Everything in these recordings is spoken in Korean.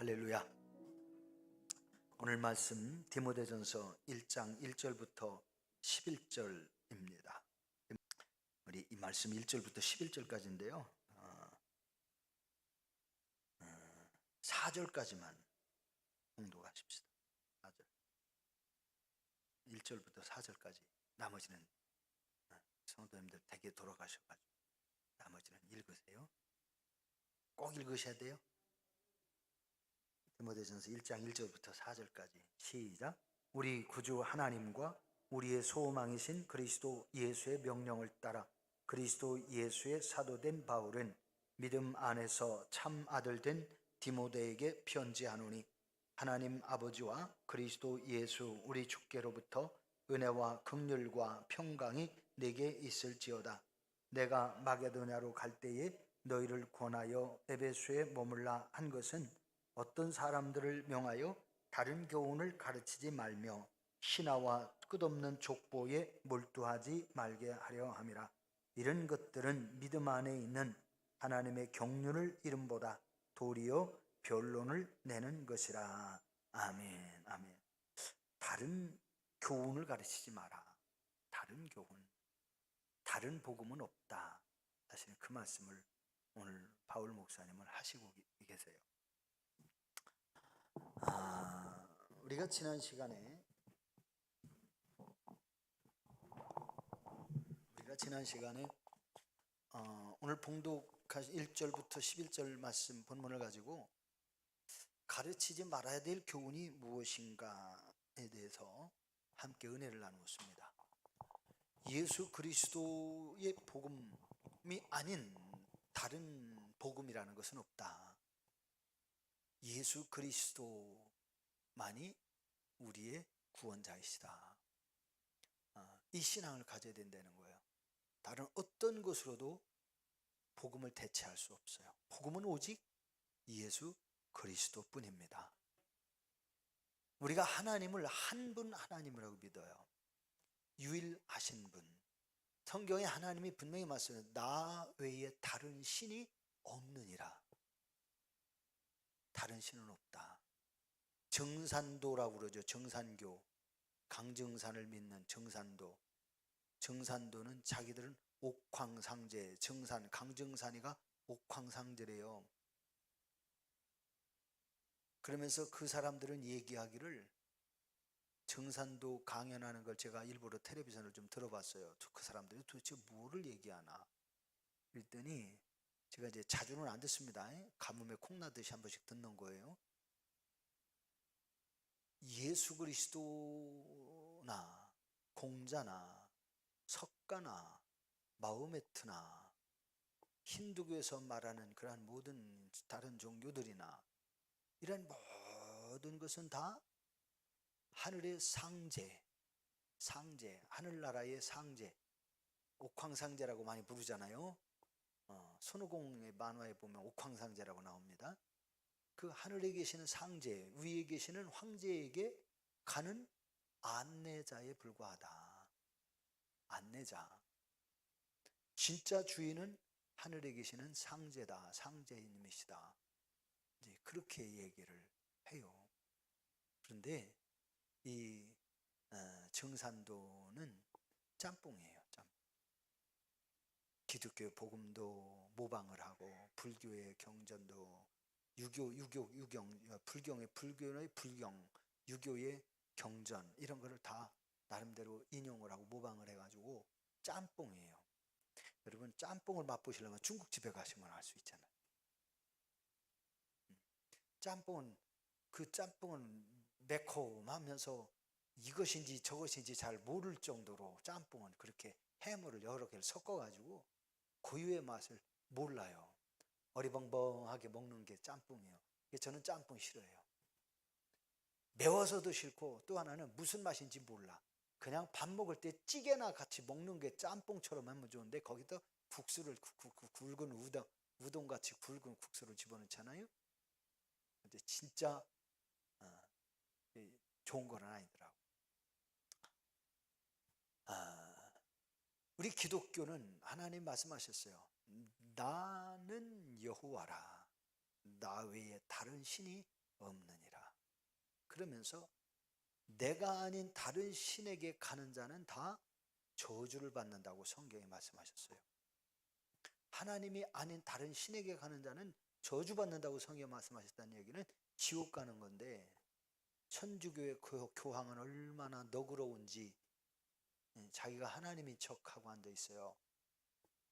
할렐루야. 오늘 말씀 디모데전서 1장 1절부터 11절입니다. 우리 이 말씀 1절부터 11절까지인데요. 4절까지만 공독하십시다. 4절. 1절부터 4절까지. 나머지는 성도님들 댁에 돌아가셔가지고 나머지는 읽으세요. 꼭 읽으셔야 돼요. 디모데전서 1장 1절부터 4절까지 시작. 우리 구주 하나님과 우리의 소망이신 그리스도 예수의 명령을 따라 그리스도 예수의 사도된 바울은 믿음 안에서 참 아들된 디모데에게 편지하노니 하나님 아버지와 그리스도 예수 우리 주께로부터 은혜와 긍휼과 평강이 내게 있을지어다. 내가 마게도냐로 갈 때에 너희를 권하여 에베소에 머물라 한 것은 어떤 사람들을 명하여 다른 교훈을 가르치지 말며 신화와 끝없는 족보에 몰두하지 말게 하려 함이라. 이런 것들은 믿음 안에 있는 하나님의 경륜을 이름보다 도리어 변론을 내는 것이라. 아멘. 아멘. 다른 교훈을 가르치지 마라. 다른 교훈, 다른 복음은 없다. 사실은 그 말씀을 오늘 바울 목사님은 하시고 계세요. 우리가 지난 시간에 오늘 봉독하신 1절부터 11절 말씀 본문을 가지고 가르치지 말아야 될 교훈이 무엇인가에 대해서 함께 은혜를 나누었습니다. 예수 그리스도의 복음이 아닌 다른 복음이라는 것은 없다. 예수 그리스도만이 우리의 구원자이시다. 이 신앙을 가져야 된다는 거예요. 다른 어떤 것으로도 복음을 대체할 수 없어요. 복음은 오직 예수 그리스도뿐입니다. 우리가 하나님을 한 분 하나님이라고 믿어요. 유일하신 분. 성경에 하나님이 분명히 말씀해요. 나 외에 다른 신이 없느니라. 다른 신은 없다. 정산도라고 그러죠. 정산교. 강정산을 믿는 정산도. 정산도는 자기들은 옥황상제, 정산, 강정산이가 옥황상제래요. 그러면서 그 사람들은 얘기하기를 정산도 강연하는 걸 제가 일부러 텔레비전을 좀 들어봤어요. 그 사람들이 도대체 뭐를 얘기하나 그랬더니 제가 이제 자주는 안 듣습니다. 가뭄에 콩나듯이 한 번씩 듣는 거예요. 예수 그리스도나 공자나 석가나 마호메트나 힌두교에서 말하는 그러한 모든 다른 종교들이나 이런 모든 것은 다 하늘의 상제, 하늘나라의 상제, 옥황상제라고 많이 부르잖아요. 손오공의 만화에 보면 옥황상제라고 나옵니다. 그 하늘에 계시는 상제, 위에 계시는 황제에게 가는 안내자에 불과하다. 안내자. 진짜 주인은 하늘에 계시는 상제다. 상제님이시다. 이제 그렇게 얘기를 해요. 그런데 이 정산도는 짬뽕이에요. 짬뽕. 기독교 복음도 모방을 하고 불교의 경전도 불교의 불경, 유교의 경전 이런 거를 다 나름대로 인용을 하고 모방을 해가지고 짬뽕이에요. 여러분 짬뽕을 맛보시려면 중국집에 가시면 알 수 있잖아요. 그 짬뽕은 매콤하면서 이것인지 저것인지 잘 모를 정도로 짬뽕은 그렇게 해물을 여러 개를 섞어가지고 고유의 맛을 몰라요. 어리벙벙하게 먹는 게 짬뽕이에요. 저는 짬뽕 싫어해요. 매워서도 싫고 또 하나는 무슨 맛인지 몰라. 그냥 밥 먹을 때 찌개나 같이 먹는 게 짬뽕처럼 하면 좋은데 거기다 국수를 굵은 우동같이 굵은 국수를 집어넣잖아요. 근데 진짜 좋은 건 아니더라고. 우리 기독교는 하나님 말씀하셨어요. 나는 여호와라. 나 외에 다른 신이 없느니라. 그러면서 내가 아닌 다른 신에게 가는 자는 다 저주를 받는다고 성경에 말씀하셨어요. 하나님이 아닌 다른 신에게 가는 자는 저주받는다고 성경에 말씀하셨다는 얘기는 지옥 가는 건데, 천주교의 그 교황은 얼마나 너그러운지 자기가 하나님인 척하고 앉아 있어요.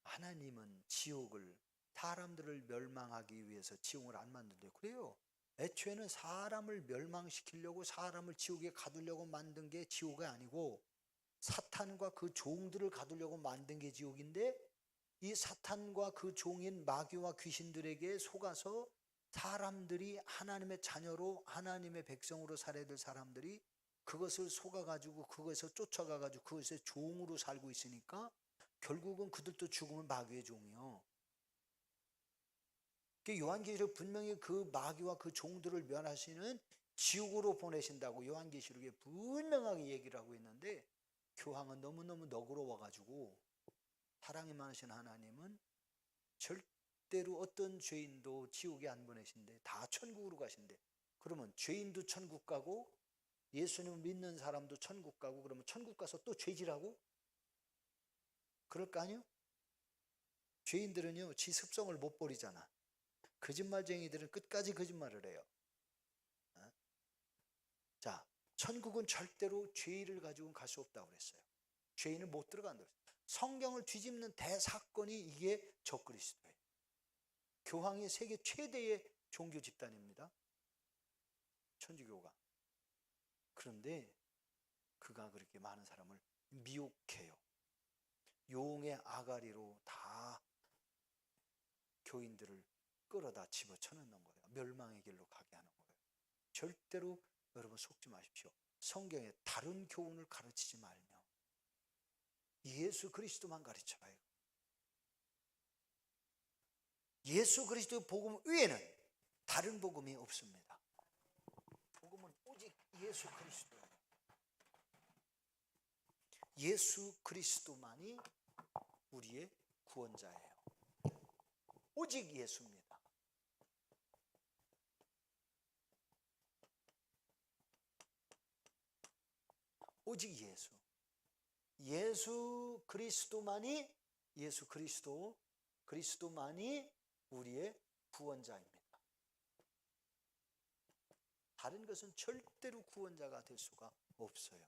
하나님은 지옥을, 사람들을 멸망하기 위해서 지옥을 안 만든대요. 그래요. 애초에는 사람을 멸망시키려고, 사람을 지옥에 가두려고 만든 게 지옥이 아니고 사탄과 그 종들을 가두려고 만든 게 지옥인데, 이 사탄과 그 종인 마귀와 귀신들에게 속아서 사람들이 하나님의 자녀로, 하나님의 백성으로 살아야 될 사람들이 그것을 속아가지고 그것을 쫓아가가지고 그것의 종으로 살고 있으니까 결국은 그들도 죽으면 마귀의 종이요. 요한계시록 분명히 그 마귀와 그 종들을 멸하시는 지옥으로 보내신다고 요한계시록에 분명하게 얘기를 하고 있는데, 교황은 너무너무 너그러워가지고, 사랑이 많으신 하나님은 절대로 어떤 죄인도 지옥에 안 보내신대. 다 천국으로 가신대. 그러면 죄인도 천국 가고 예수님을 믿는 사람도 천국 가고, 그러면 천국 가서 또 죄질하고 그럴 거 아니요? 죄인들은요, 지 습성을 못 버리잖아. 거짓말쟁이들은 끝까지 거짓말을 해요. 자, 천국은 절대로 죄를 가지고는 갈 수 없다고 그랬어요. 죄인은 못 들어간다고 그랬어요. 성경을 뒤집는 대사건이 이게 적그리스도예요. 교황이 세계 최대의 종교 집단입니다, 천주교가. 그런데 그가 그렇게 많은 사람을 미혹해요. 용의 아가리로 다 교인들을 끌어다 집어쳐넣는 거예요. 멸망의 길로 가게 하는 거예요. 절대로 여러분 속지 마십시오. 성경에 다른 교훈을 가르치지 말며 예수 그리스도만 가르쳐봐요. 예수 그리스도의 복음 외에는 다른 복음이 없습니다. 복음은 오직 예수 그리스도예요. 예수 그리스도만이 우리의 구원자예요. 오직 예수입니다. 오직 예수. 예수 그리스도만이, 예수 그리스도만이 우리의 구원자입니다. 다른 것은 절대로 구원자가 될 수가 없어요.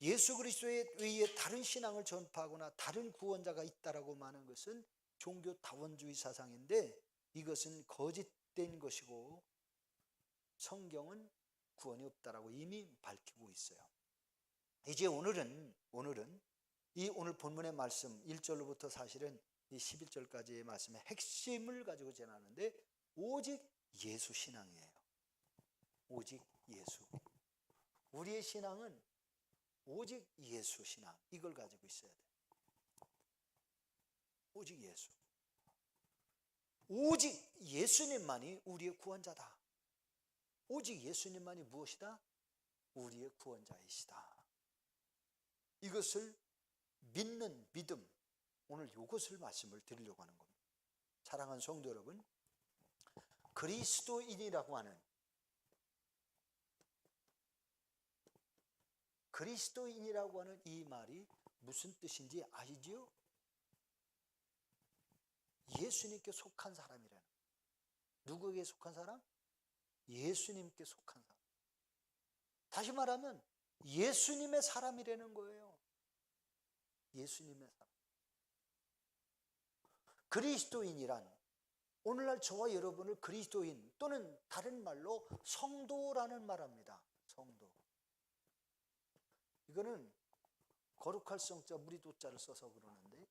예수 그리스도에 의해 다른 신앙을 전파하거나 다른 구원자가 있다라고 말하는 것은 종교 다원주의 사상인데, 이것은 거짓된 것이고 성경은 구원이 없다라고 이미 밝히고 있어요. 이제 오늘은 이 오늘 본문의 말씀 1절로부터 사실은 이 11절까지의 말씀의 핵심을 가지고 전하는데, 오직 예수 신앙이에요. 오직 예수. 우리의 신앙은 오직 예수 신앙, 이걸 가지고 있어야 돼요. 오직 예수. 오직 예수님만이 우리의 구원자다. 오직 예수님만이 무엇이다? 우리의 구원자이시다. 이것을 믿는 믿음, 오늘 이것을 말씀을 드리려고 하는 겁니다. 사랑하는 성도 여러분, 그리스도인이라고 하는 이 말이 무슨 뜻인지 아시지요? 예수님께 속한 사람이라는. 누구에게 속한 사람? 예수님께 속한 사람. 다시 말하면 예수님의 사람이라는 거예요. 예수님의 사람. 그리스도인이란, 오늘날 저와 여러분을 그리스도인 또는 다른 말로 성도라는 말합니다. 성도. 이거는 거룩할 성자 무리도자를 써서 그러는데,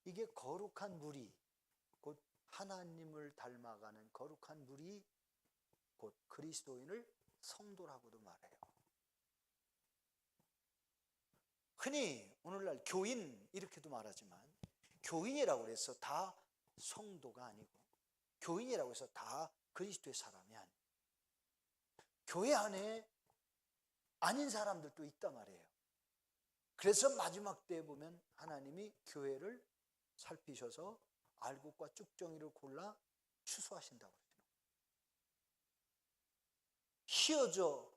이게 거룩한 무리, 곧 하나님을 닮아가는 거룩한 무리, 곧 그리스도인을 성도라고도 말해요. 흔히 오늘날 교인 이렇게도 말하지만, 교인이라고 해서 다 성도가 아니고, 교인이라고 해서 다 그리스도의 사람이 아니에요. 교회 안에 아닌 사람들도 있단 말이에요. 그래서 마지막 때에 보면 하나님이 교회를 살피셔서 알곡과 쭉정이를 골라 추수하신다고 그러죠. 휘어져,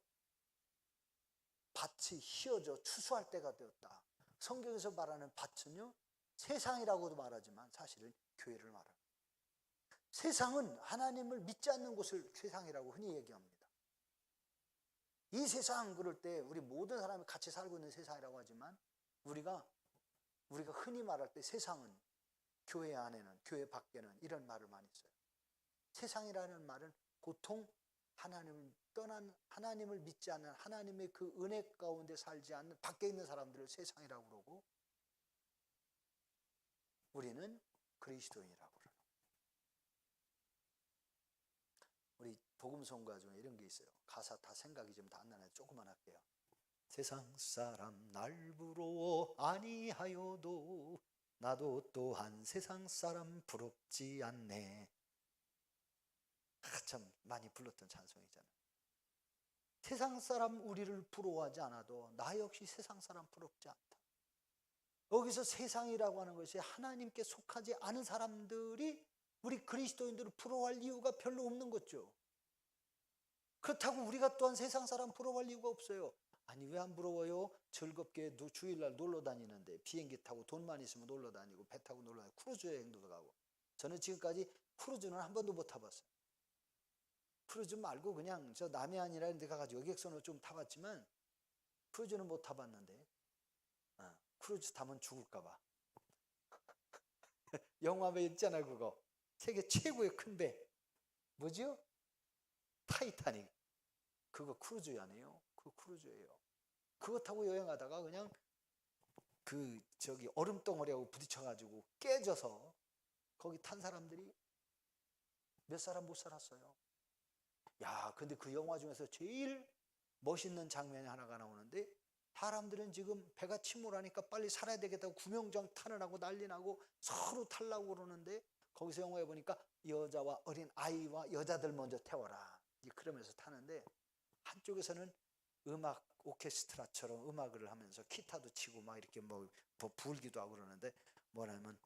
밭이 휘어져 추수할 때가 되었다. 성경에서 말하는 밭은요, 세상이라고도 말하지만 사실은 교회를 말합니다. 세상은 하나님을 믿지 않는 곳을 세상이라고 흔히 얘기합니다. 이 세상, 그럴 때 우리 모든 사람이 같이 살고 있는 세상이라고 하지만 우리가 흔히 말할 때 세상은 교회 안에는, 교회 밖에는 이런 말을 많이 써요. 세상이라는 말은 보통 하나님을 떠난, 하나님을 믿지 않는, 하나님의 그 은혜 가운데 살지 않는 밖에 있는 사람들을 세상이라고 그러고, 우리는 그리스도인이라고 그러는 거예요. 우리 복음성가 중에 이런 게 있어요. 가사 다 생각이 좀 다 안 나는데 조금만 할게요. 세상 사람 날 부러워 아니하여도 나도 또한 세상 사람 부럽지 않네. 참 많이 불렀던 찬송이잖아요. 세상 사람 우리를 부러워하지 않아도 나 역시 세상 사람 부럽지 않다. 여기서 세상이라고 하는 것이 하나님께 속하지 않은 사람들이 우리 그리스도인들을 부러워할 이유가 별로 없는 거죠. 그렇다고 우리가 또한 세상 사람 부러워할 이유가 없어요. 아니, 왜 안 부러워요? 즐겁게 주일날 놀러 다니는데, 비행기 타고 돈만 있으면 놀러 다니고, 배 타고 놀러 다니고, 크루즈 여행도 가고. 저는 지금까지 크루즈는 한 번도 못 타봤어요. 크루즈 말고 그냥 저 남해안이라는 데 가가지고 여객선으로 좀 타봤지만 크루즈는 못 타봤는데, 크루즈 타면 죽을까봐. 영화배 있잖아요, 그거. 세계 최고의 큰 배. 뭐죠? 타이타닉. 그거 크루즈 아니에요? 그거 크루즈예요. 그거 타고 여행하다가 그냥 얼음 덩어리하고 부딪혀가지고 깨져서 거기 탄 사람들이 몇 사람 못 살았어요. 야, 근데 그 영화 중에서 제일 멋있는 장면이 하나가 나오는데, 사람들은 지금 배가 침몰하니까 빨리 살아야 되겠다고 구명정 탄원하고 난리 나고 서로 타려고 그러는데, 거기서 영화에 보니까 여자와 어린 아이와 여자들 먼저 태워라, 그러면서 타는데, 한쪽에서는 음악 오케스트라처럼 음악을 하면서 기타도 치고 막 이렇게 뭐 불기도 하고 그러는데, 뭐냐면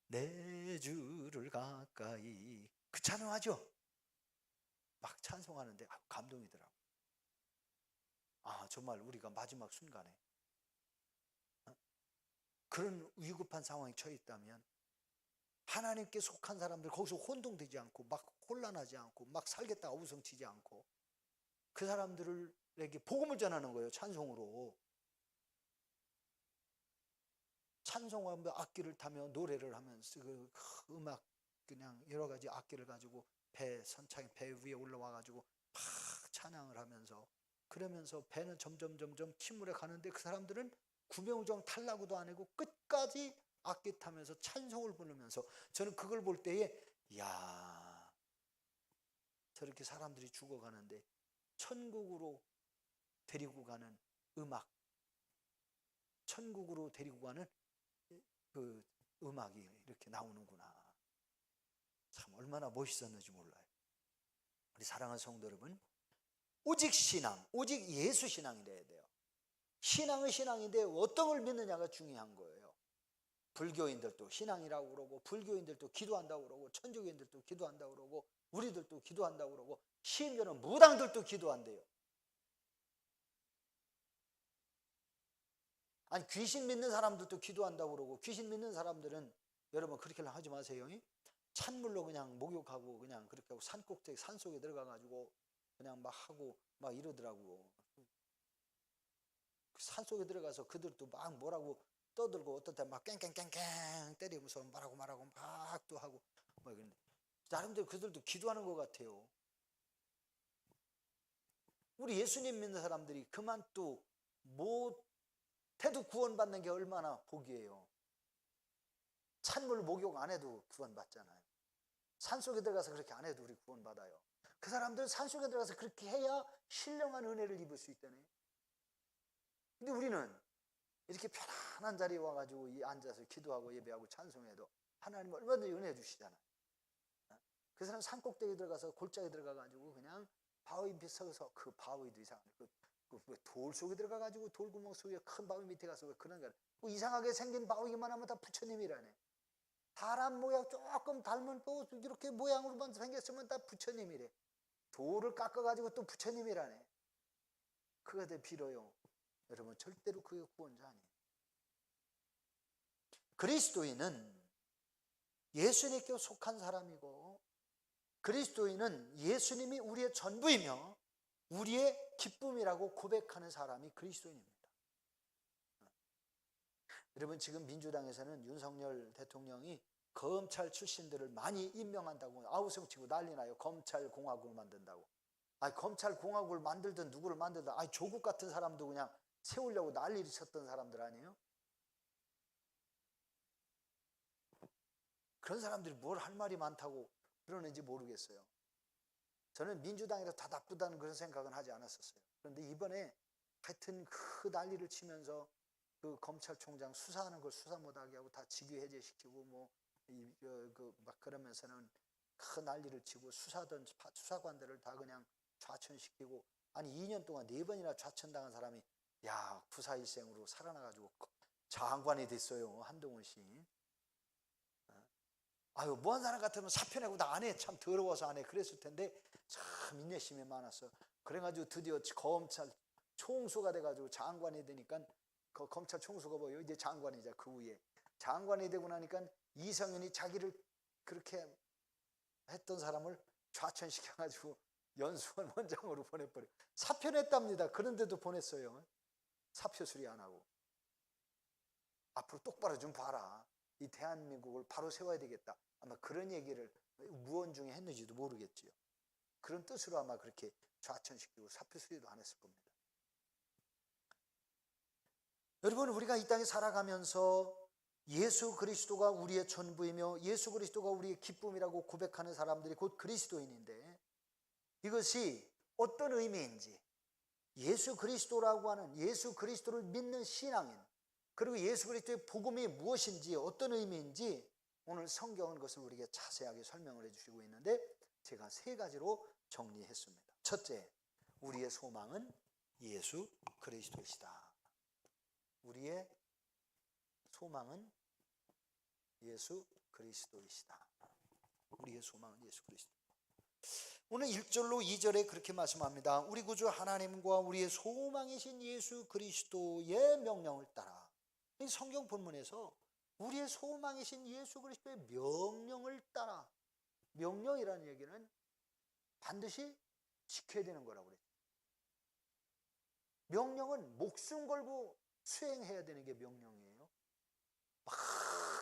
내 주를 가까이, 그 찬송하죠? 막 찬송하는데 감동이더라고. 정말 우리가 마지막 순간에 그런 위급한 상황에 처해 있다면 하나님께 속한 사람들 거기서 혼동되지 않고 막 혼란하지 않고 막 살겠다고 우성치지 않고 그 사람들에게 복음을 전하는 거예요. 찬송으로. 찬송하며 악기를 타며 노래를 하면서 그 음악, 그냥 여러 가지 악기를 가지고 선창에 배 위에 올라와 가지고 막 찬양을 하면서, 그러면서 배는 점점 침몰해 가는데 그 사람들은 구명정 탈라고도 안 하고 끝까지 악기 타면서 찬송을 부르면서, 저는 그걸 볼 때에 야, 저렇게 사람들이 죽어가는데 천국으로 데리고 가는 음악, 천국으로 데리고 가는 그 음악이 이렇게 나오는구나. 참 얼마나 멋있었는지 몰라요. 우리 사랑하는 성도 여러분, 오직 신앙, 오직 예수 신앙이 돼야 돼요. 신앙은 신앙인데 어떤 걸 믿느냐가 중요한 거예요. 불교인들도 신앙이라고 그러고, 불교인들도 기도한다고 그러고, 천주교인들도 기도한다고 그러고, 우리들도 기도한다고 그러고, 심지어는 무당들도 기도한대요. 아니, 귀신 믿는 사람들도 기도한다고 그러고, 귀신 믿는 사람들은 여러분 그렇게 하지 마세요. 찬물로 그냥 목욕하고 그냥 그렇게 하고 산꼭대기 산속에 들어가가지고 그냥 막 하고 막 이러더라고. 산속에 들어가서 그들도 막 뭐라고 떠들고, 어떤 때 막 깽깽깽깽 때리면서 말하고 막 또 하고 막 이런데, 나름대로 그들도 기도하는 것 같아요. 우리 예수님 믿는 사람들이 그만 또 못해도 구원받는 게 얼마나 복이에요. 찬물 목욕 안 해도 구원받잖아요. 산속에 들어가서 그렇게 안 해도 우리 구원받아요. 그 사람들 산속에 들어가서 그렇게 해야 신령한 은혜를 입을 수 있다네. 근데 우리는 이렇게 편안한 자리에 와가지고 앉아서 기도하고 예배하고 찬송해도 하나님 얼마든지 은혜 주시잖아요. 그 사람 산꼭대기에 들어가서 골짜기에 들어가가지고 그냥 바위 밑에 서서, 그 바위도 이상해. 돌 속에 들어가가지고 돌구멍 속에 큰 바위 밑에 가서 왜 그런 거야. 이상하게 생긴 바위만 하면 다 부처님이라네. 사람 모양 조금 닮은 또 이렇게 모양으로만 생겼으면 다 부처님이래. 돌을 깎아가지고 또 부처님이라네. 그가 돼 빌어요. 여러분 절대로 그게 구원자 아니에요. 그리스도인은 예수님께 속한 사람이고, 그리스도인은 예수님이 우리의 전부이며 우리의 기쁨이라고 고백하는 사람이 그리스도인입니다. 여러분 지금 민주당에서는 윤석열 대통령이 검찰 출신들을 많이 임명한다고 아우성치고 난리나요. 검찰공화국을 만든다고. 검찰공화국을 만들든 누구를 만들든 조국 같은 사람도 그냥 세우려고 난리를 쳤던 사람들 아니에요? 그런 사람들이 뭘 할 말이 많다고 그러는지 모르겠어요. 저는 민주당이라서 다 나쁘다는 그런 생각은 하지 않았었어요. 그런데 이번에 하여튼 그 난리를 치면서 그 검찰총장 수사하는 걸 수사 못하게 하고 다 직위 해제시키고 막 그러면서는 큰 난리를 치고 수사던 수사관들을 다 그냥 좌천시키고, 2년 동안 4번이나 좌천당한 사람이 구사일생으로 살아나가지고 장관이 됐어요. 한동훈 씨. 뭐한 사람 같으면 사표 내고 나 안 해. 참 더러워서 안 해. 그랬을 텐데 참 인내심이 많았어. 그래가지고 드디어 검찰 총수가 돼가지고 장관이 되니까, 그 검찰 총수가 뭐예요? 이제 장관이자 그 후에 장관이 되고 나니까 이성윤이 자기를 그렇게 했던 사람을 좌천시켜가지고 연수원 원장으로 보내버려. 사표 냈답니다. 그런데도 보냈어요. 사표 수리 안 하고. 앞으로 똑바로 좀 봐라. 이 대한민국을 바로 세워야 되겠다. 아마 그런 얘기를 무언 중에 했는지도 모르겠지요. 그런 뜻으로 아마 그렇게 좌천시키고 사표 수리도 안 했을 겁니다. 여러분 우리가 이 땅에 살아가면서 예수 그리스도가 우리의 전부이며 예수 그리스도가 우리의 기쁨이라고 고백하는 사람들이 곧 그리스도인인데, 이것이 어떤 의미인지, 예수 그리스도라고 하는 예수 그리스도를 믿는 신앙인, 그리고 예수 그리스도의 복음이 무엇인지 어떤 의미인지 오늘 성경은 그것을 우리에게 자세하게 설명을 해주시고 있는데, 제가 3가지로 정리했습니다. 첫째, 우리의 소망은 예수 그리스도이시다. 우리의 소망은 예수 그리스도이시다. 우리의 소망은 예수 그리스도. 오늘 1절로 2절에 그렇게 말씀합니다. 우리 구주 하나님과 우리의 소망이신 예수 그리스도의 명령을 따라. 이 성경 본문에서 우리의 소망이신 예수 그리스도의 명령을 따라. 명령이라는 얘기는 반드시 지켜야 되는 거라고 그랬죠. 명령은 목숨 걸고 수행해야 되는 게 명령이에요. 막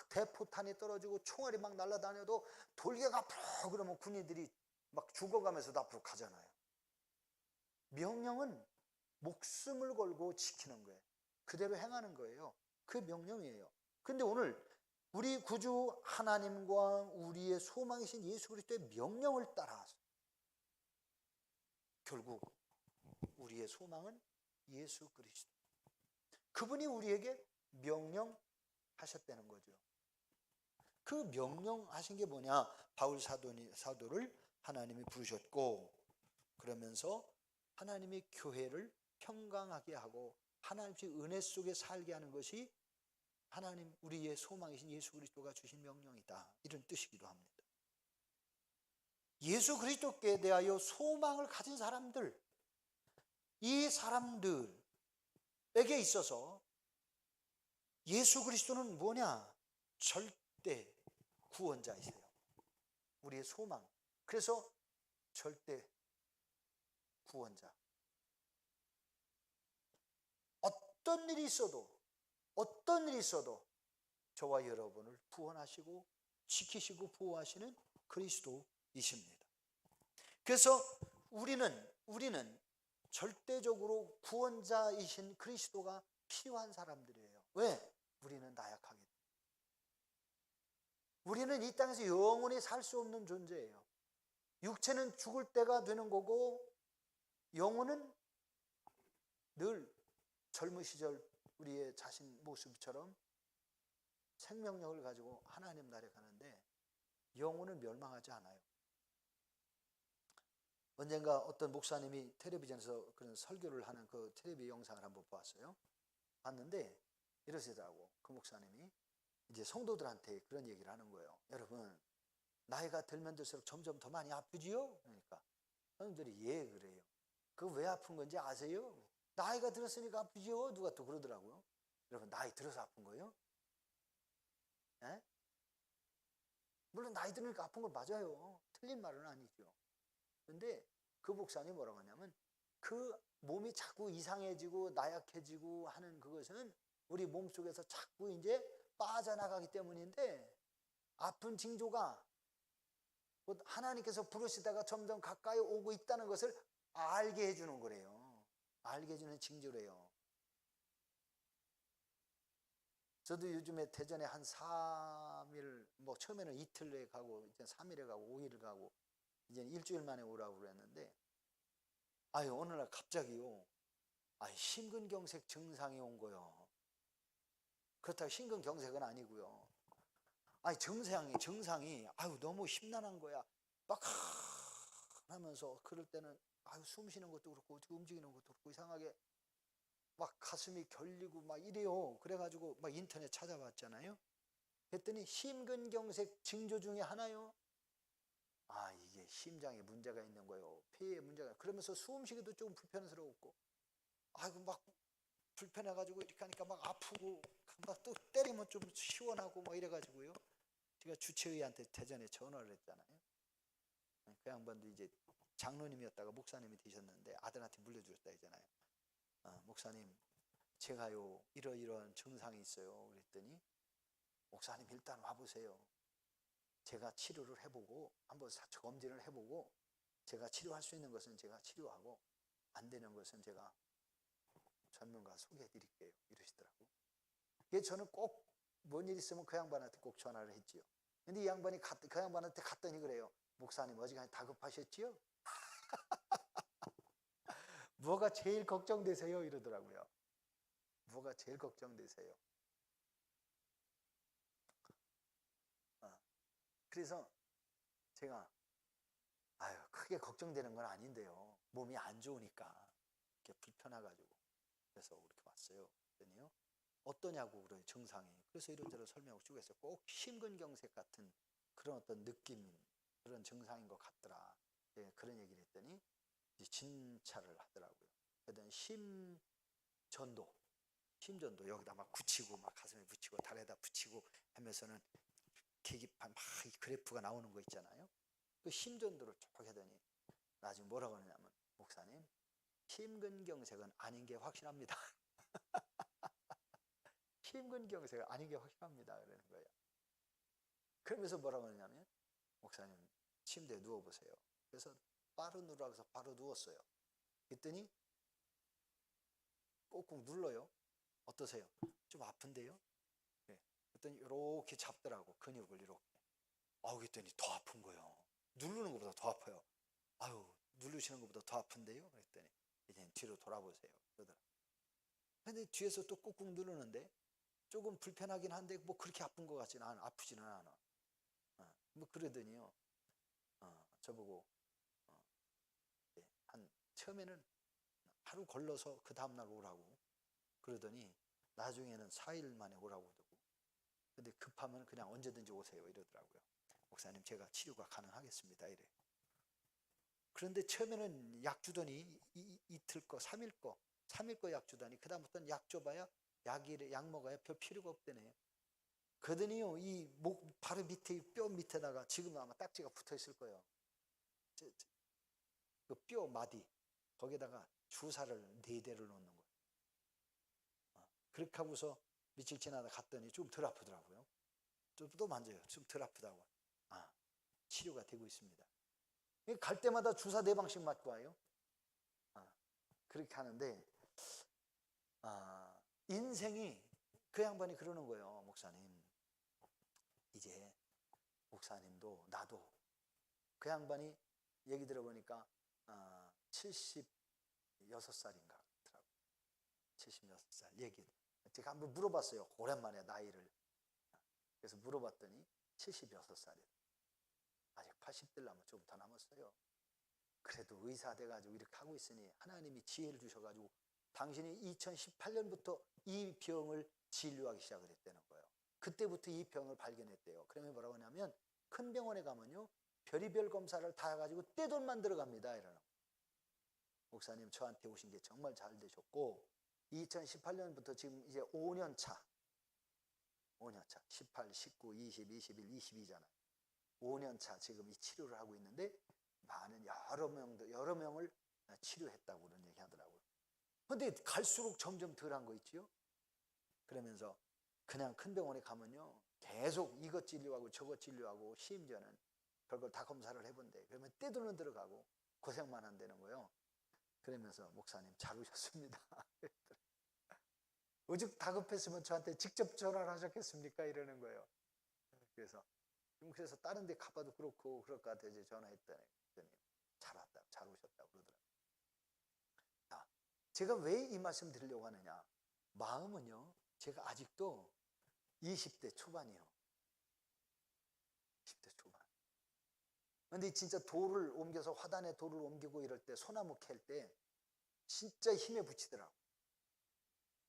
대포탄이 떨어지고 총알이 막 날아다녀도 돌개가 앞으로 그러면 군인들이 막 죽어가면서도 앞으로 가잖아요. 명령은 목숨을 걸고 지키는 거예요. 그대로 행하는 거예요. 그게 명령이에요. 근데 오늘 우리 구주 하나님과 우리의 소망이신 예수 그리스도의 명령을 따라서 결국 우리의 소망은 예수 그리스도. 그분이 우리에게 명령하셨다는 거죠. 그 명령하신 게 뭐냐? 바울 사도를 하나님이 부르셨고, 그러면서 하나님의 교회를 평강하게 하고 하나님의 은혜 속에 살게 하는 것이 하나님 우리의 소망이신 예수 그리스도가 주신 명령이다, 이런 뜻이기도 합니다. 예수 그리스도께 대하여 소망을 가진 사람들, 이 사람들에게 있어서 예수 그리스도는 뭐냐? 절대 구원자이세요. 우리의 소망. 그래서 절대 구원자. 어떤 일이 있어도 저와 여러분을 구원하시고 지키시고 보호하시는 그리스도이십니다. 그래서 우리는 절대적으로 구원자이신 그리스도가 필요한 사람들이에요. 왜? 우리는 나약하기 때문에. 우리는 이 땅에서 영원히 살 수 없는 존재예요. 육체는 죽을 때가 되는 거고, 영혼은 늘 젊은 시절 우리의 자신 모습처럼 생명력을 가지고 하나님 나라에 가는데, 영혼은 멸망하지 않아요. 언젠가 어떤 목사님이 텔레비전에서 그런 설교를 하는 그 텔레비 영상을 한번 봤어요. 봤는데 이러시더라고. 그 목사님이 이제 성도들한테 그런 얘기를 하는 거예요. 여러분, 나이가 들면 들수록 점점 더 많이 아프지요? 그러니까 사람들이 예 그래요. 그거 왜 아픈 건지 아세요? 나이가 들었으니까 아프지요. 누가 또 그러더라고요. 여러분 나이 들어서 아픈 거예요? 예? 물론 나이 들으니까 아픈 건 맞아요. 틀린 말은 아니죠. 근데 그 목사님이 뭐라고 하냐면 그 몸이 자꾸 이상해지고 나약해지고 하는 그것은 우리 몸속에서 자꾸 이제 빠져나가기 때문인데 아픈 징조가 곧 하나님께서 부르시다가 점점 가까이 오고 있다는 것을 알게 해주는 거래요. 알게 해주는 징조래요. 저도 요즘에 대전에 한 3일, 뭐 처음에는 이틀에 가고 이제 3일에 가고 5일을 가고 이제 일주일 만에 오라고 그랬는데 아유 어느 날 갑자기요. 심근경색 증상이 온 거요. 그렇다고 심근경색은 아니고요. 증상이 아유 너무 심란한 거야. 막 하면서 그럴 때는 숨 쉬는 것도 그렇고 움직이는 것도 그렇고 이상하게 막 가슴이 결리고 막 이래요. 그래가지고 막 인터넷 찾아봤잖아요. 했더니 심근경색 징조 중에 하나요. 이게 심장에 문제가 있는 거예요. 폐에 문제가. 그러면서 숨쉬기도 조금 불편스러웠고, 막 불편해가지고 이렇게 하니까 막 아프고, 막 또 때리면 좀 시원하고 막 이래가지고요. 제가 주치의한테 대전에 전화를 했잖아요. 그 양반도 이제 장로님이었다가 목사님이 되셨는데 아들한테 물려주셨다 했잖아요. 목사님, 제가요 이러이러한 증상이 있어요. 그랬더니 목사님 일단 와보세요. 제가 치료를 해보고 한번 검진을 해보고 제가 치료할 수 있는 것은 제가 치료하고 안 되는 것은 제가 전문가 소개해 드릴게요. 이러시더라고요. 그래서 저는 꼭 뭔 일 있으면 그 양반한테 꼭 전화를 했지요. 근데 이 양반이 그 양반한테 갔더니 그래요. 목사님 어지간히 다급하셨지요? 뭐가 제일 걱정되세요? 이러더라고요. 뭐가 제일 걱정되세요? 그래서 제가 크게 걱정되는 건 아닌데요. 몸이 안 좋으니까 이렇게 불편해가지고 그래서 이렇게 왔어요. 그랬더니요. 어떠냐고 그래요. 증상이. 그래서 이런저런 설명을 쭉 했어요. 꼭 심근경색 같은 그런 어떤 느낌 그런 증상인 것 같더라. 예, 그런 얘기를 했더니 이제 진찰을 하더라고요. 그랬더니 심전도 여기다 막 붙이고 막 가슴에 붙이고 다리에다 붙이고 하면서는 계기판 막 이 그래프가 나오는 거 있잖아요. 그 심전도를 쭉 하더니 나중에 뭐라고 하냐면 목사님 심근경색은 아닌 게 확실합니다. 심근경색은 아닌 게 확실합니다. 그러는 거예요. 그러면서 뭐라고 하냐면 목사님 침대에 누워보세요. 그래서 바로 누우라고 해서 바로 누웠어요. 그랬더니 꾹꾹 눌러요. 어떠세요? 좀 아픈데요? 네. 그랬더니 이렇게 잡더라고. 근육을 이렇게. 그랬더니 더 아픈 거예요. 누르는 것보다 더 아파요. 누르시는 것보다 더 아픈데요? 그랬더니 이제 뒤로 돌아보세요. 그러더라고요. 근데 뒤에서 또 꾹꾹 누르는데 조금 불편하긴 한데 뭐 그렇게 아픈 것 같지는 않아. 아프지는 않아. 뭐 그러더니요. 저보고 처음에는 하루 걸러서 그 다음날 오라고 그러더니 나중에는 4일 만에 오라고 그러고 근데 급하면 그냥 언제든지 오세요 이러더라고요. 목사님 제가 치료가 가능하겠습니다 이래. 그런데 처음에는 약 주더니 이틀 거 3일 거 약 주더니 그 다음부터는 약 줘봐야 약 먹어야 별 필요가 없대네요. 그러더니요 이 목 바로 밑에 뼈 밑에다가 지금 아마 딱지가 붙어 있을 거예요. 그 뼈 마디 거기에다가 주사를 4대를 놓는 거예요. 그렇게 하고서 며칠 지나다 갔더니 좀 덜 아프더라고요. 또 만져요. 좀 덜 아프다고. 치료가 되고 있습니다. 갈 때마다 주사 4방씩 맞고 와요. 그렇게 하는데 인생이 그 양반이 그러는 거예요. 목사님 이제 목사님도 나도 그 양반이 얘기 들어보니까 76살인가 그렇더라고요. 76살 얘기. 제가 한번 물어봤어요. 오랜만에 나이를. 그래서 물어봤더니 76살이에요. 아직 80대라면 좀 더 남았어요. 그래도 의사 돼가지고 이렇게 하고 있으니 하나님이 지혜를 주셔가지고 당신이 2018년부터 이 병을 진료하기 시작을 했다는 거예요. 그때부터 이 병을 발견했대요. 그러면 뭐라고 하냐면 큰 병원에 가면요 별의별 검사를 다 해가지고 떼돈만 들어갑니다. 이러는 목사님 저한테 오신 게 정말 잘 되셨고 2018년부터 지금 이제 5년 차 18, 19, 20, 21, 22잖아요. 5년 차 지금 이 치료를 하고 있는데 많은 여러 명을 치료했다고 그런 얘기 하더라고요. 근데 갈수록 점점 덜한 거 있지요? 그러면서 그냥 큰 병원에 가면요 계속 이것 진료하고 저것 진료하고 심지어는 별걸 다 검사를 해본대. 그러면 떼도는 들어가고 고생만 한다는 거예요. 그러면서 목사님 잘 오셨습니다. 오죽 다급했으면 저한테 직접 전화를 하셨겠습니까? 이러는 거예요. 그래서 다른 데 가봐도 그렇고 그럴 것 같아서 이제 전화했더니 잘 왔다, 잘 오셨다 그러더라고요. 자, 제가 왜 이 말씀 드리려고 하느냐? 마음은요, 제가 아직도 20대 초반이요. 20대 초반. 근데 진짜 돌을 옮겨서 화단에 돌을 옮기고 이럴 때 소나무 캘 때 진짜 힘에 부치더라고.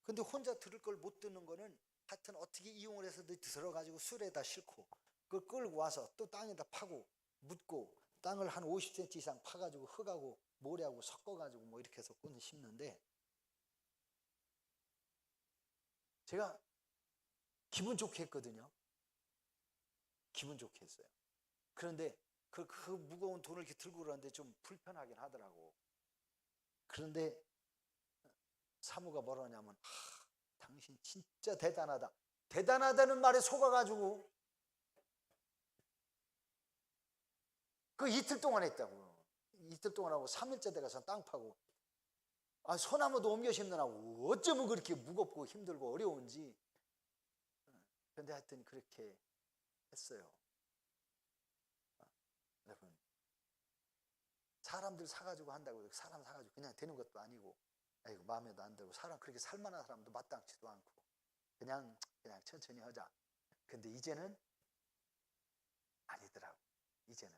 근데 혼자 들을 걸 못 듣는 거는 하여튼 어떻게 이용을 해서 들어가지고 술에다 싣고 그걸 끌고 와서 또 땅에다 파고 묻고 땅을 한 50cm 이상 파가지고 흙하고 모래하고 섞어가지고 뭐 이렇게 해서 꽃을 심는데 제가 기분 좋게 했거든요. 기분 좋게 했어요. 그런데 그 무거운 돈을 이렇게 들고 그러는데 좀 불편하긴 하더라고. 그런데 사모가 뭐라 하냐면 당신 진짜 대단하다. 대단하다는 말에 속아가지고 그 이틀 동안 했다고. 이틀 동안 하고 3일째 돼가서 땅 파고 소나무도 옮겨 심느라고 어쩌면 그렇게 무겁고 힘들고 어려운지. 그런데 하여튼 그렇게 했어요. 여러분 사람들 사가지고 한다고 사람 사가지고 그냥 되는 것도 아니고 아이고 마음에도 안 들고 사람 그렇게 살만한 사람도 마땅치도 않고 그냥 천천히 하자. 근데 이제는 아니더라고. 이제는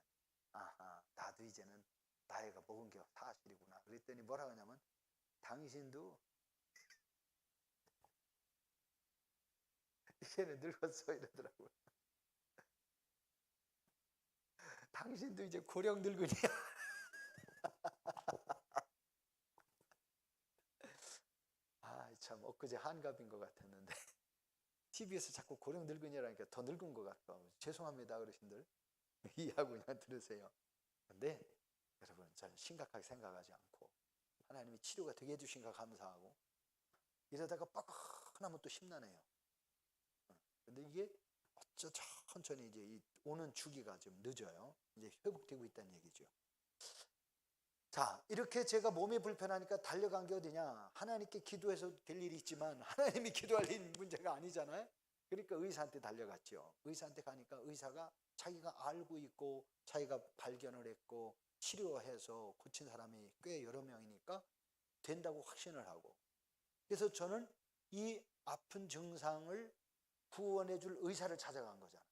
나도 이제는 나이가 먹은 게 사실이구나. 그랬더니 뭐라고 하냐면 당신도 이제는 늙었어 이러더라고요. 당신도 이제 고령 늙은이야. 참 엊그제 한갑인 것 같았는데 TV에서 자꾸 고령 늙은이라니까 더 늙은 것 같아. 죄송합니다 어르신들. 이해하고 그냥 들으세요. 근데 여러분 저는 심각하게 생각하지 않고 하나님이 치료가 되게 해주신가 감사하고 이러다가 빡하면 또 심란해요. 근데 이게 어쩌 천천히 이제 오는 주기가 좀 늦어요. 이제 회복되고 있다는 얘기죠. 자, 이렇게 제가 몸이 불편하니까 달려간 게 어디냐? 하나님께 기도해서 될 일이 있지만 하나님이 기도할 일 문제가 아니잖아요. 그러니까 의사한테 달려갔죠. 의사한테 가니까 의사가 자기가 알고 있고 자기가 발견을 했고 치료해서 고친 사람이 꽤 여러 명이니까 된다고 확신을 하고, 그래서 저는 이 아픈 증상을 구원해 줄 의사를 찾아간 거잖아요.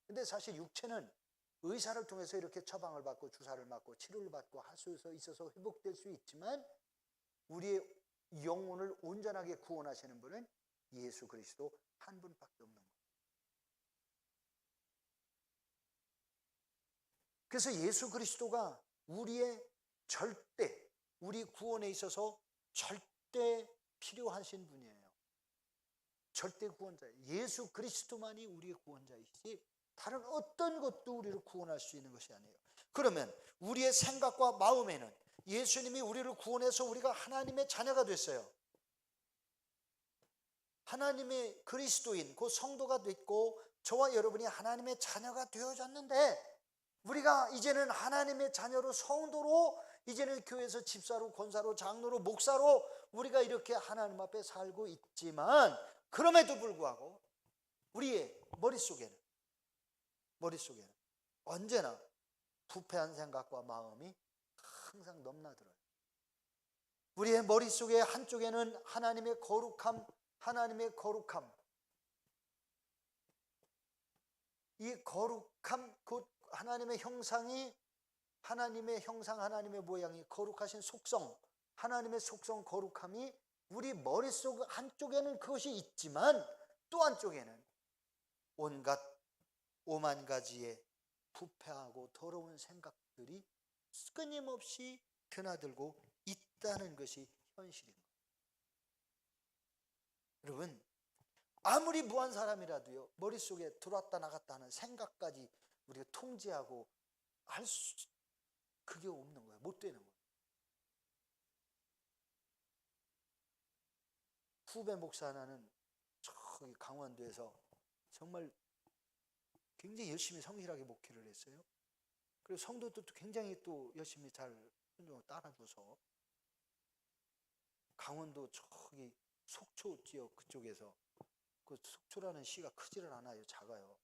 근데 사실 육체는 의사를 통해서 이렇게 처방을 받고 주사를 맞고 치료를 받고 할 수 있어서 회복될 수 있지만 우리의 영혼을 온전하게 구원하시는 분은 예수 그리스도 한 분밖에 없는 거예요. 그래서 예수 그리스도가 우리의 우리 구원에 있어서 절대 필요하신 분이에요. 절대 구원자예요. 예수 그리스도만이 우리의 구원자이시지 다른 어떤 것도 우리를 구원할 수 있는 것이 아니에요. 그러면 우리의 생각과 마음에는 예수님이 우리를 구원해서 우리가 하나님의 자녀가 됐어요. 하나님의 그리스도인 그 성도가 됐고 저와 여러분이 하나님의 자녀가 되어졌는데 우리가 이제는 하나님의 자녀로 성도로 이제는 교회에서 집사로 권사로 장로로 목사로 우리가 이렇게 하나님 앞에 살고 있지만 그럼에도 불구하고 우리의 머릿속에는 언제나 부패한 생각과 마음이 항상 넘나들어요. 우리의 머릿속에 한쪽에는 하나님의 거룩함, 이 거룩함, 곧 하나님의 형상이 하나님의 형상, 하나님의 모양이 거룩하신 속성, 하나님의 속성 거룩함이 우리 머릿속 한쪽에는 그것이 있지만 또 한쪽에는 온갖 오만 가지의 부패하고 더러운 생각들이 끊임없이 드나들고 있다는 것이 현실인 거예요. 여러분, 아무리 무한 사람이라도요, 머릿속에 들어왔다 나갔다 하는 생각까지 우리가 통제하고 그게 없는 거예요. 못 되는 거예요. 후배 목사 하나는 저기 강원도에서 정말 굉장히 열심히 성실하게 목회를 했어요. 그리고 성도들도 굉장히 또 열심히 잘 순종을 따라줘서 강원도 저기 속초 지역 그쪽에서, 그 속초라는 시가 크지를 않아요. 작아요.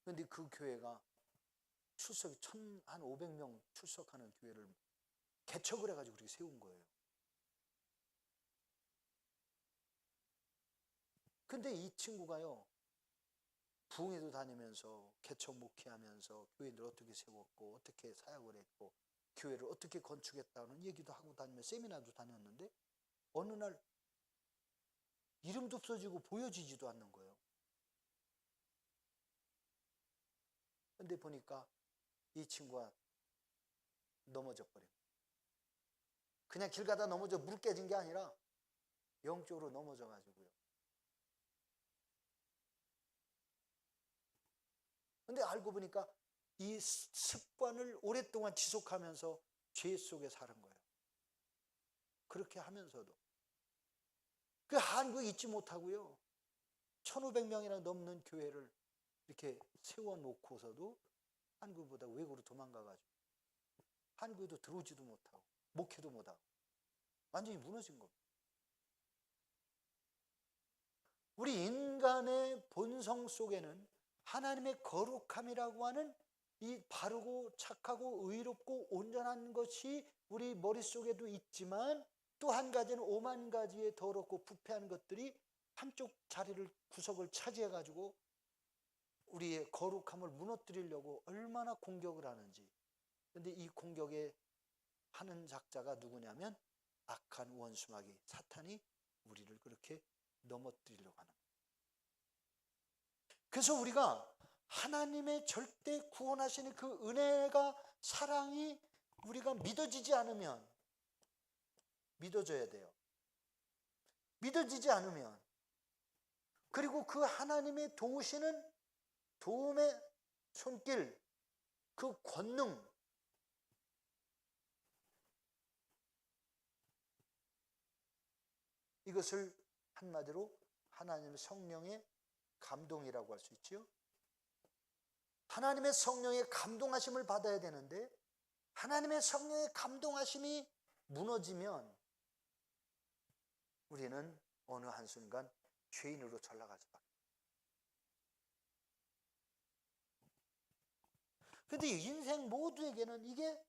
그런데 그 교회가 출석이 한 500명 출석하는 교회를 개척을 해가지고 그렇게 세운 거예요. 근데 이 친구가요, 부흥회도 다니면서 개척 목회하면서 교회를 어떻게 세웠고 어떻게 사역을 했고 교회를 어떻게 건축했다는 얘기도 하고 다니면서 세미나도 다녔는데 어느 날 이름도 없어지고 보여지지도 않는 거예요. 근데 보니까 이 친구가 넘어져 버린 거예요. 그냥 길 가다 넘어져 물 깨진 게 아니라 영적으로 넘어져 가지고요. 근데 알고 보니까 이 습관을 오랫동안 지속하면서 죄 속에 사는 거예요. 그렇게 하면서도 그 한국에 있지 못하고요, 1500명이나 넘는 교회를 이렇게 세워놓고서도 한국보다 외국으로 도망가가지고 한국에도 들어오지도 못하고 목회도 못하고 완전히 무너진 겁니다. 우리 인간의 본성 속에는 하나님의 거룩함이라고 하는 이 바르고 착하고 의롭고 온전한 것이 우리 머릿속에도 있지만, 또 한 가지는 오만 가지의 더럽고 부패한 것들이 한쪽 자리를 구석을 차지해 가지고 우리의 거룩함을 무너뜨리려고 얼마나 공격을 하는지. 그런데 이 공격에 하는 작자가 누구냐면 악한 원수마귀 사탄이 우리를 그렇게 넘어뜨리려고 하는 거예요. 그래서 우리가 하나님의 절대 구원하시는 그 은혜가, 사랑이 우리가 믿어지지 않으면, 믿어져야 돼요. 믿어지지 않으면, 그리고 그 하나님의 도우시는 도움의 손길, 그 권능, 이것을 한마디로 하나님의 성령의 감동이라고 할 수 있죠. 하나님의 성령의 감동하심을 받아야 되는데, 하나님의 성령의 감동하심이 무너지면 우리는 어느 한순간 죄인으로 전락할 수밖에 없어요. 그런데 인생 모두에게는 이게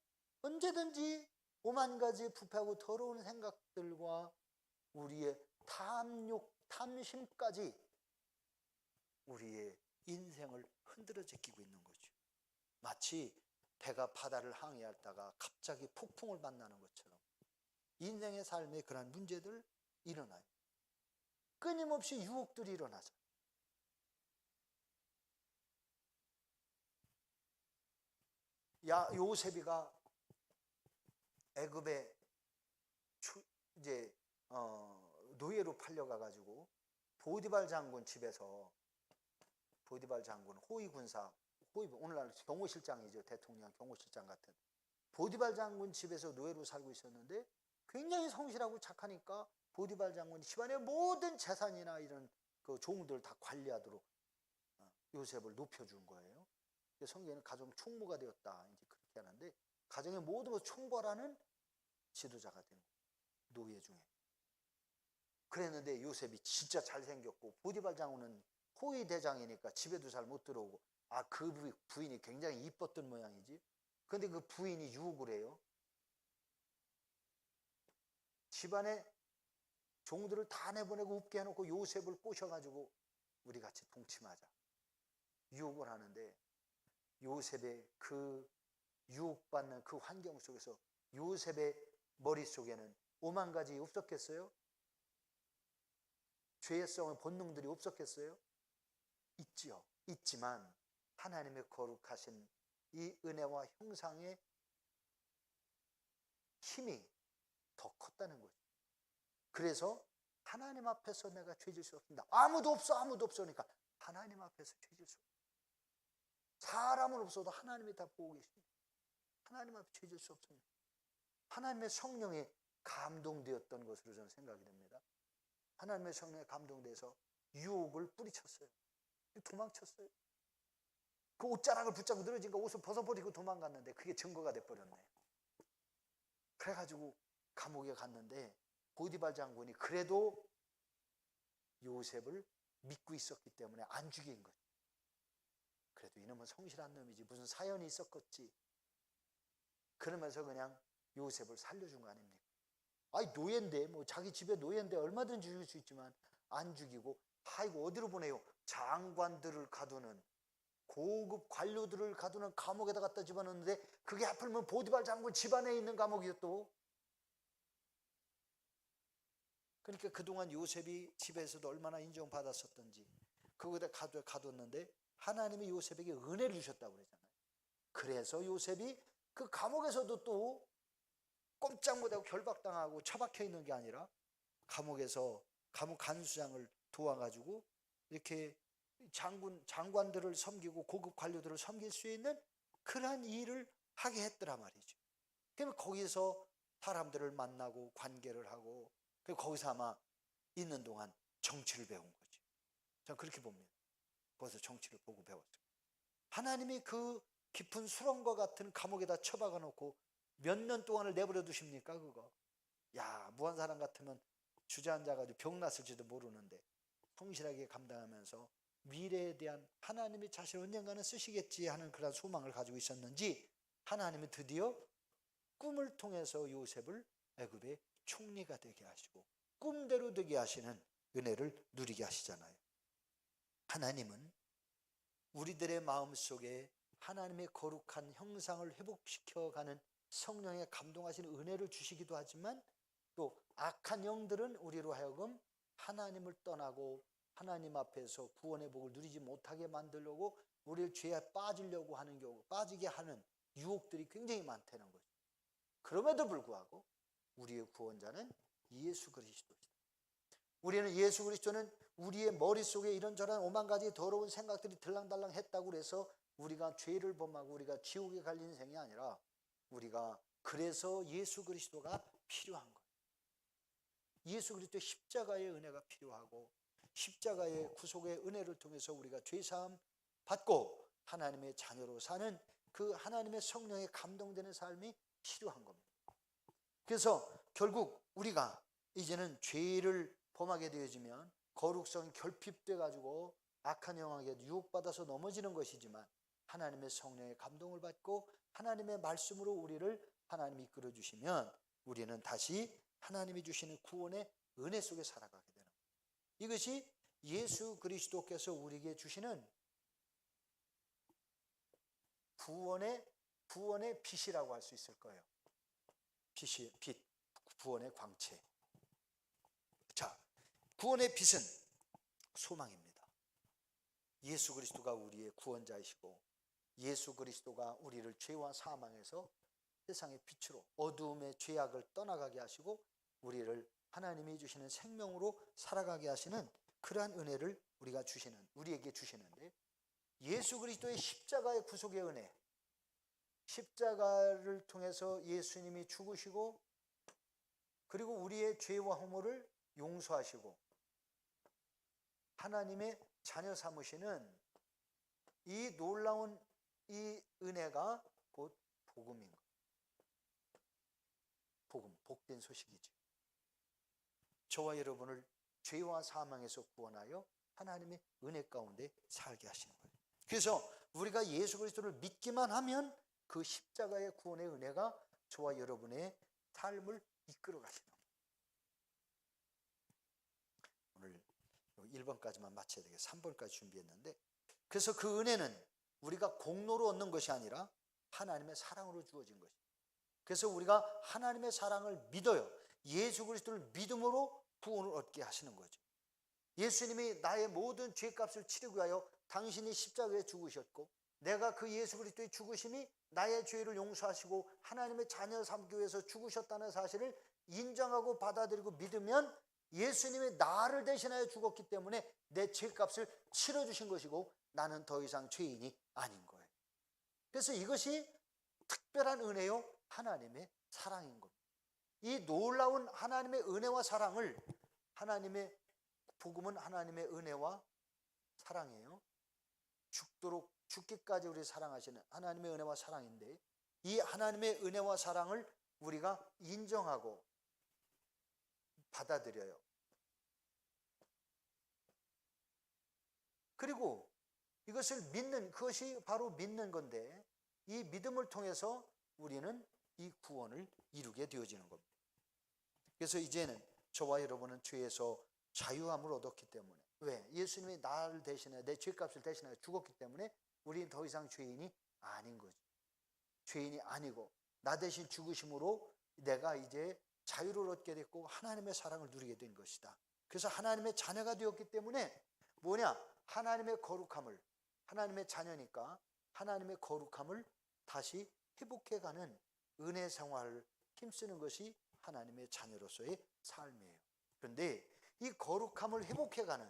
언제든지 오만 가지 부패하고 더러운 생각들과 우리의 탐욕, 탐심까지 우리의 인생을 흔들어 제끼고 있는 거죠. 마치 배가 바다를 항해하다가 갑자기 폭풍을 만나는 것처럼 인생의 삶에 그런 문제들 일어나요. 끊임없이 유혹들이 일어나죠. 요셉이가 애굽에 이제 노예로 팔려가 가지고 보디발 장군 집에서, 보디발 장군 호위 군사, 오늘날 경호실장이죠. 대통령 경호실장 같은 보디발 장군 집에서 노예로 살고 있었는데 굉장히 성실하고 착하니까 보디발 장군이 집안의 모든 재산이나 이런 그 종들 다 관리하도록 요셉을 높여준 거예요. 성경에는 가정 총무가 되었다 이제 그렇게 하는데, 가정의 모든 것을 총괄하는 지도자가 된 거예요. 노예 중에. 그랬는데 요셉이 진짜 잘생겼고, 보디발 장군은 호위 대장이니까 집에도 잘 못 들어오고, 그 부인이 굉장히 이뻤던 모양이지. 그런데 그 부인이 유혹을 해요. 집안에 종들을 다 내보내고 웃게 해놓고 요셉을 꼬셔가지고 우리 같이 동침하자 유혹을 하는데, 요셉의 그 유혹받는 그 환경 속에서 요셉의 머릿속에는 오만 가지 없었겠어요? 죄성의 본능들이 없었겠어요? 있지요. 있지만 하나님의 거룩하신 이 은혜와 형상의 힘이 더 컸다는 거죠. 그래서 하나님 앞에서 내가 죄질 수 없습니다. 아무도 없어, 아무도 없어. 그러니까 하나님 앞에서 죄질 수 없습니다. 사람은 없어도 하나님이 다 보고 계십니다. 하나님 앞에 죄질 수 없습니다. 하나님의 성령에 감동되었던 것으로 저는 생각이 됩니다. 하나님의 성령에 감동돼서 유혹을 뿌리쳤어요. 도망쳤어요. 그 옷자락을 붙잡고 늘어진 옷을 벗어버리고 도망갔는데 그게 증거가 돼버렸네. 그래가지고 감옥에 갔는데 보디발 장군이 그래도 요셉을 믿고 있었기 때문에 안 죽인 거죠. 그래도 이놈은 성실한 놈이지 무슨 사연이 있었겠지. 그러면서 그냥 요셉을 살려준 거 아닙니까? 아이 노예인데 뭐 자기 집에 노예인데 얼마든지 죽일 수 있지만 안 죽이고 아이고 어디로 보내요? 장관들을 가두는 고급 관료들을 가두는 감옥에다 갖다 집어넣는데 그게 하필이면 보디발 장군 집안에 있는 감옥이었또. 그러니까 그동안 요셉이 집에서도 얼마나 인정받았었던지 그거에다 가뒀는데 하나님이 요셉에게 은혜를 주셨다고 그러잖아요. 그래서 요셉이 그 감옥에서도 또 꼼짝 못하고 결박당하고 처박혀 있는 게 아니라 감옥에서 감옥 간수장을 도와가지고 이렇게 장관들을 섬기고 고급 관료들을 섬길 수 있는 그러한 일을 하게 했더라 말이죠. 그러면 거기서 사람들을 만나고 관계를 하고 거기서 아마 있는 동안 정치를 배운 거죠. 저는 그렇게 봅니다. 거기서 정치를 보고 배웠어요. 하나님이 그 깊은 수렁과 같은 감옥에다 처박아 놓고 몇 년 동안을 내버려 두십니까? 그거 야 무한 사람 같으면 주저앉아가지고 병 났을지도 모르는데 성실하게 감당하면서 미래에 대한 하나님이 자신을 언젠가는 쓰시겠지 하는 그런 소망을 가지고 있었는지 하나님이 드디어 꿈을 통해서 요셉을 애굽의 총리가 되게 하시고 꿈대로 되게 하시는 은혜를 누리게 하시잖아요. 하나님은 우리들의 마음속에 하나님의 거룩한 형상을 회복시켜가는 성령의 감동하시는 은혜를 주시기도 하지만 또 악한 영들은 우리로 하여금 하나님을 떠나고 하나님 앞에서 구원의 복을 누리지 못하게 만들려고 우리를 죄에 빠지려고 하는 경우 빠지게 하는 유혹들이 굉장히 많다는 거죠. 그럼에도 불구하고 우리의 구원자는 예수 그리스도이다. 우리는 예수 그리스도는 우리의 머릿속에 이런저런 오만 가지 더러운 생각들이 들랑달랑 했다고 해서 우리가 죄를 범하고 우리가 지옥에 갈 인생이 아니라 우리가 그래서 예수 그리스도가 필요한 거예요. 예수 그리스도의 십자가의 은혜가 필요하고 십자가의 구속의 은혜를 통해서 우리가 죄사함 받고 하나님의 자녀로 사는 그 하나님의 성령에 감동되는 삶이 필요한 겁니다. 그래서 결국 우리가 이제는 죄를 범하게 되어지면 거룩성이 결핍돼 가지고 악한 영향에 유혹받아서 넘어지는 것이지만 하나님의 성령의 감동을 받고 하나님의 말씀으로 우리를 하나님이 이끌어 주시면 우리는 다시 하나님이 주시는 구원의 은혜 속에 살아가게 되는 거예요. 이것이 예수 그리스도께서 우리에게 주시는 구원의 빛이라고 할 수 있을 거예요. 빛, 구원의 광채. 자, 구원의 빛은 소망입니다. 예수 그리스도가 우리의 구원자이시고 예수 그리스도가 우리를 죄와 사망에서 세상의 빛으로 어두움의 죄악을 떠나가게 하시고 우리를 하나님이 주시는 생명으로 살아가게 하시는 그러한 은혜를 우리에게 주시는데 예수 그리스도의 십자가의 구속의 은혜, 십자가를 통해서 예수님이 죽으시고 그리고 우리의 죄와 허물을 용서하시고 하나님의 자녀 삼으시는 이 놀라운 이 은혜가 곧 복음인 거예요. 복음, 복된 소식이죠. 저와 여러분을 죄와 사망에서 구원하여 하나님의 은혜 가운데 살게 하시는 거예요. 그래서 우리가 예수 그리스도를 믿기만 하면 그 십자가의 구원의 은혜가 저와 여러분의 삶을 이끌어 가시는 거예요. 오늘 1번까지만 마쳐야 되겠어요. 3번까지 준비했는데 그래서 그 은혜는 우리가 공로로 얻는 것이 아니라 하나님의 사랑으로 주어진 것이에요. 그래서 우리가 하나님의 사랑을 믿어요. 예수 그리스도를 믿음으로 구원을 얻게 하시는 거죠. 예수님이 나의 모든 죄값을 치르기 위하여 당신이 십자가에 죽으셨고 내가 그 예수 그리스도의 죽으심이 나의 죄를 용서하시고 하나님의 자녀 삼기 위해서 죽으셨다는 사실을 인정하고 받아들이고 믿으면 예수님이 나를 대신하여 죽었기 때문에 내 죄값을 치러주신 것이고 나는 더 이상 죄인이 아닌 거예요. 그래서 이것이 특별한 은혜요, 하나님의 사랑인 겁니다. 이 놀라운 하나님의 은혜와 사랑을, 하나님의 복음은 하나님의 은혜와 사랑이에요. 죽도록 죽기까지 우리 사랑하시는 하나님의 은혜와 사랑인데, 이 하나님의 은혜와 사랑을 우리가 인정하고 받아들여요. 그리고 이것을 믿는, 그것이 바로 믿는 건데, 이 믿음을 통해서 우리는 이 구원을 이루게 되어지는 겁니다. 그래서 이제는 저와 여러분은 죄에서 자유함을 얻었기 때문에, 왜? 예수님이 나를 대신해, 내 죄값을 대신해 죽었기 때문에 우리는 더 이상 죄인이 아닌 거죠. 죄인이 아니고 나 대신 죽으심으로 내가 이제 자유를 얻게 됐고 하나님의 사랑을 누리게 된 것이다. 그래서 하나님의 자녀가 되었기 때문에 뭐냐? 하나님의 거룩함을, 하나님의 자녀니까 하나님의 거룩함을 다시 회복해가는 은혜 생활을 힘쓰는 것이 하나님의 자녀로서의 삶이에요. 그런데 이 거룩함을 회복해가는,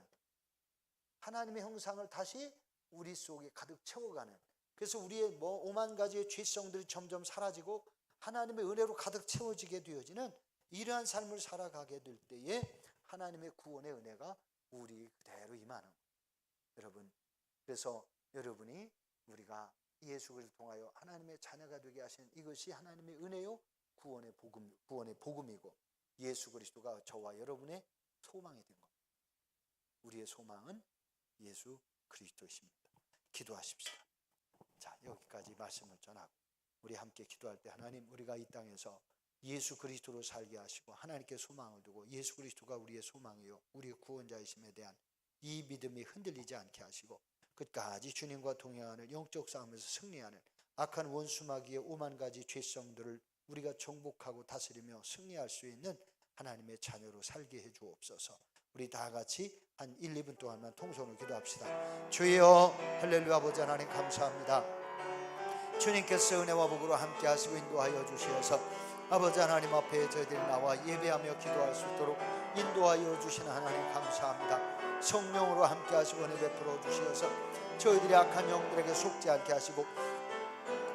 하나님의 형상을 다시 우리 속에 가득 채워가는, 그래서 우리의 오만 가지의 죄성들이 점점 사라지고 하나님의 은혜로 가득 채워지게 되어지는 이러한 삶을 살아가게 될 때에 하나님의 구원의 은혜가 우리 그대로 임하는 거예요. 여러분, 그래서 여러분이, 우리가 예수 그리스도를 통하여 하나님의 자녀가 되게 하신 이것이 하나님의 은혜요, 구원의 복음이고 예수 그리스도가 저와 여러분의 소망이 된 겁니다. 우리의 소망은 예수 그리스도십니다. 기도하십시다. 자, 여기까지 말씀을 전하고 우리 함께 기도할 때, 하나님, 우리가 이 땅에서 예수 그리스도로 살게 하시고 하나님께 소망을 두고 예수 그리스도가 우리의 소망이요 우리의 구원자이심에 대한 이 믿음이 흔들리지 않게 하시고 끝까지 주님과 동행하는 영적 싸움에서 승리하는 악한 원수마귀의 오만 가지 죄성들을 우리가 정복하고 다스리며 승리할 수 있는 하나님의 자녀로 살게 해 주옵소서. 우리 다 같이 한 1, 2분 동안만 통성으로 기도합시다. 주여, 할렐루야. 아버지 하나님 감사합니다. 주님께서 은혜와 복으로 함께 하시고 인도하여 주시어서 아버지 하나님 앞에 저희들이 나와 예배하며 기도할 수 있도록 인도하여 주시는 하나님 감사합니다. 성령으로 함께 하시고 은혜 베풀어 주시어서 저희들이 악한 영들에게 속지 않게 하시고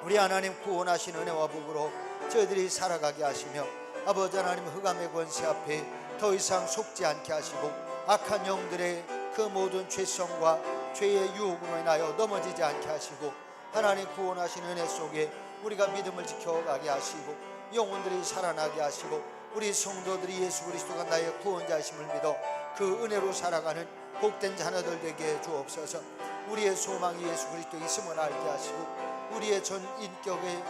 우리 하나님 구원하신 은혜와 복으로 저희들이 살아가게 하시며 아버지 하나님 흑암의 권세 앞에 더 이상 속지 않게 하시고 악한 영들의 그 모든 죄성과 죄의 유혹으로 인하여 넘어지지 않게 하시고 하나님 구원하신 은혜 속에 우리가 믿음을 지켜가게 하시고 영혼들이 살아나게 하시고 우리 성도들이 예수 그리스도가 나의 구원자이심을 믿어 그 은혜로 살아가는 복된 자녀들 되게 해 주옵소서. 우리의 소망이 예수 그리스도 있음을 알게 하시고 우리의 전 인격의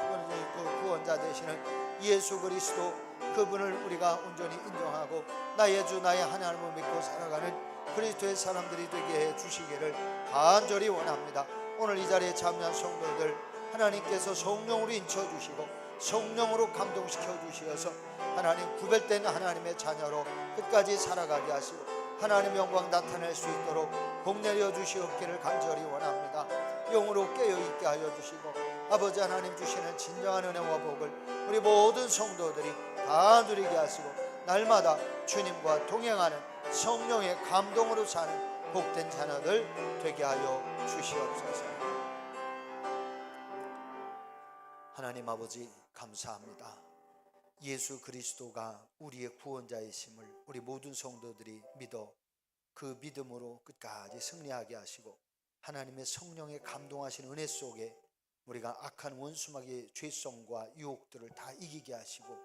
구원자 되시는 예수 그리스도, 그분을 우리가 온전히 인정하고 나의 주 나의 하나님을 믿고 살아가는 그리스도의 사람들이 되게 해 주시기를 간절히 원합니다. 오늘 이 자리에 참여한 성도들 하나님께서 성령으로 인쳐주시고 성령으로 감동시켜 주시어서 하나님 구별된 하나님의 자녀로 끝까지 살아가게 하시고 하나님의 영광 나타낼 수 있도록 복 내려 주시옵기를 간절히 원합니다. 영으로 깨어있게 하여 주시고 아버지 하나님 주시는 진정한 은혜와 복을 우리 모든 성도들이 다 누리게 하시고 날마다 주님과 동행하는 성령의 감동으로 사는 복된 자녀들 되게 하여 주시옵소서. 하나님 아버지 감사합니다. 예수 그리스도가 우리의 구원자이심을 우리 모든 성도들이 믿어 그 믿음으로 끝까지 승리하게 하시고 하나님의 성령의 감동하신 은혜 속에 우리가 악한 원수마귀의 죄성과 유혹들을 다 이기게 하시고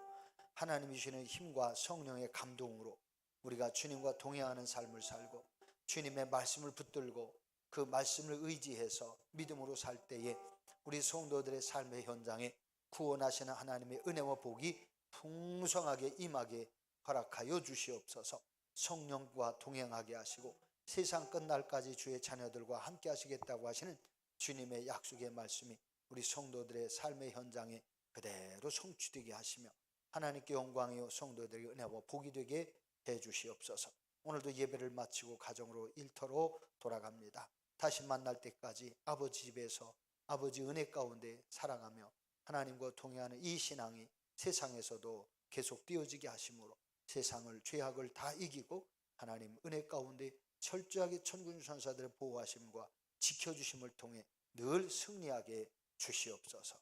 하나님이 주시는 힘과 성령의 감동으로 우리가 주님과 동행하는 삶을 살고 주님의 말씀을 붙들고 그 말씀을 의지해서 믿음으로 살 때에 우리 성도들의 삶의 현장에 구원하시는 하나님의 은혜와 복이 풍성하게 임하게 허락하여 주시옵소서. 성령과 동행하게 하시고 세상 끝날까지 주의 자녀들과 함께 하시겠다고 하시는 주님의 약속의 말씀이 우리 성도들의 삶의 현장에 그대로 성취되게 하시며 하나님께 영광이요 성도들에게 은혜와 복이 되게 해 주시옵소서. 오늘도 예배를 마치고 가정으로 일터로 돌아갑니다. 다시 만날 때까지 아버지 집에서 아버지 은혜 가운데 살아가며 하나님과 동행하는 이 신앙이 세상에서도 계속 띄어지게 하심으로 세상을 죄악을 다 이기고 하나님 은혜 가운데 철저하게 천군 천사들의 보호하심과 지켜주심을 통해 늘 승리하게 주시옵소서.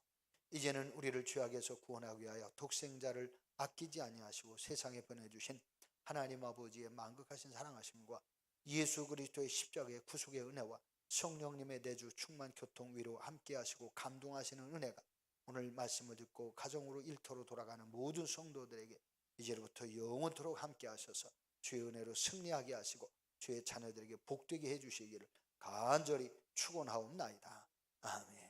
이제는 우리를 죄악에서 구원하기 위하여 독생자를 아끼지 아니하시고 세상에 보내주신 하나님 아버지의 만극하신 사랑하심과 예수 그리스도의 십자가의 구속의 은혜와 성령님의 내주 충만 교통 위로 함께 하시고 감동하시는 은혜가 오늘 말씀을 듣고 가정으로 일터로 돌아가는 모든 성도들에게 이제부터 영원토록 함께 하셔서 주의 은혜로 승리하게 하시고 주의 자녀들에게 복되게 해주시기를 간절히 축원하옵나이다. 아멘.